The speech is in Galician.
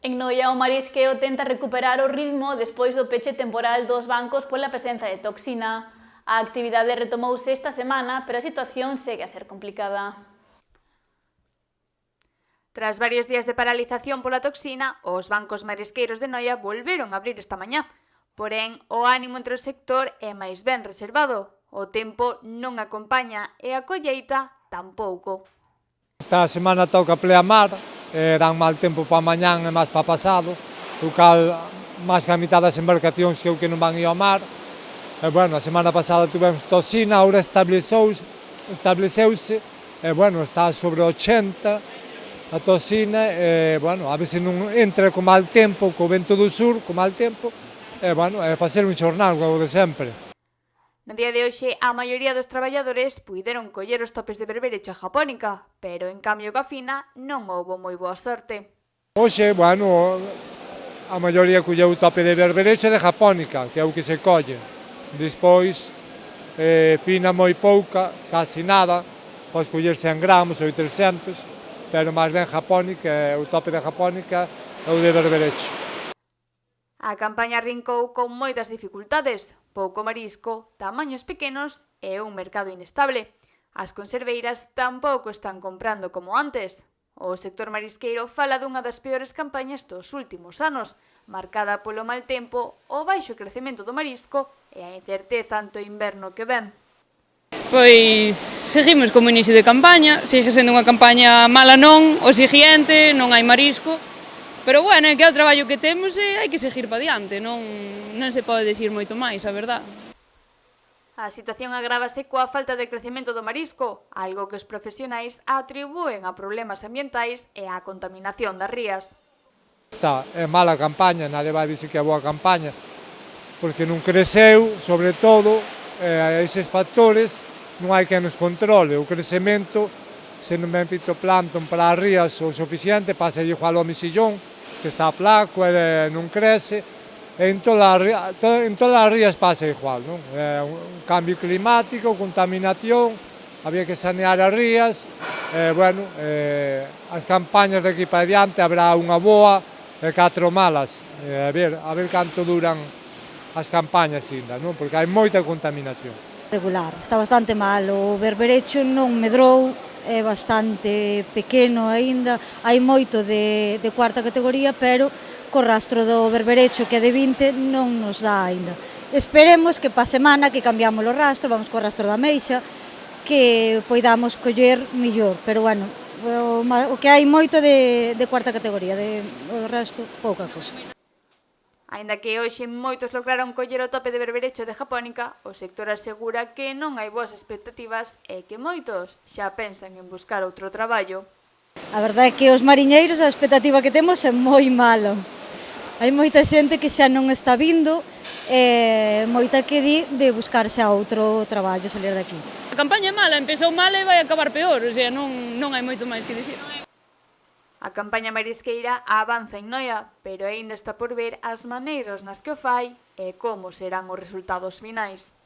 En Noia, o marisqueo tenta recuperar o ritmo despois do peche temporal dos bancos pola presenza de toxina. A actividade retomouse esta semana, pero a situación segue a ser complicada. Tras varios días de paralización pola toxina, os bancos marisqueiros de Noia volveron a abrir esta mañá. Porén, o ánimo entre o sector é máis ben reservado. O tempo non acompaña e a colleita tampouco. Esta semana toca pleamar, dan mal tempo para mañán e máis para pasado, o cal máis que a mitad das embarcacións que non van ir ao mar. E, bueno, a semana pasada tivemos toxina, agora estableceuse, e, bueno, está sobre 80 a toxina, e, bueno, a ver se non entra co mal tempo, co vento do sur, co mal tempo, e, bueno, é facer un xornal, como de sempre. No día de hoxe, a maioría dos traballadores puideron coller os topes de berberecho a Japónica, pero en cambio coa fina non houbo moi boa sorte. Hoxe, bueno, a maioría colleu o tope de berberecho de Japónica, que é o que se colle. Despois, fina moi pouca, casi nada, podes coller 100 gramos ou 300, pero máis ben Japónica, o tope de Japónica é o de berberecho. A campaña rincou con moitas dificultades, pouco marisco, tamaños pequenos e un mercado inestable. As conserveiras tampouco están comprando como antes. O sector marisqueiro fala dunha das peores campañas dos últimos anos, marcada polo mal tempo, o baixo crecemento do marisco e a incerteza ante o inverno que ven. Pois seguimos como inicio de campaña, sigue sendo unha campaña mala non, o seguinte non hai marisco, pero bueno, é que é o traballo que temos e hai que seguir para diante, non se pode dicir moito máis, a verdad. A situación agrávase coa falta de crecemento do marisco, algo que os profesionais atribúen a problemas ambientais e á contaminación das rías. Esta é mala campaña, nadie vai dicir que é boa campaña, porque non creceu, sobre todo, a eses factores non hai que nos controle. O crecemento, se non ben fitoplancton para as rías o suficiente, pasa igual ao mexillón, que está flaco e non crece, e en todas as rías pasa igual, non? É un cambio climático, contaminación, había que sanear as rías, bueno, as campañas de aquí para diante habrá unha boa e 4 malas, a ver canto duran as campañas ainda, non? Porque hai moita contaminación. Regular, está bastante mal, o berberecho non medrou, é bastante pequeno aínda, hai moito de cuarta categoría, pero co rastro do berberecho que é de 20 non nos dá aínda. Esperemos que pa semana que cambiamos o rastro, vamos co rastro da meixa, que poidamos coller millor, pero bueno, o que hai moito de cuarta categoría, o resto pouca cosa. Aínda que hoxe moitos lograron coller o tope de berberecho de Japónica, o sector asegura que non hai boas expectativas e que moitos xa pensan en buscar outro traballo. A verdade é que os mariñeiros a expectativa que temos é moi malo. Hai moita xente que xa non está vindo e moita que di de buscar xa outro traballo, salir daqui. A campaña é mala, empezou mal e vai acabar peor, o sea, non hai moito máis que dicir. A campaña marisqueira avanza en Noia, pero aínda está por ver as maneiras nas que o fai e como serán os resultados finais.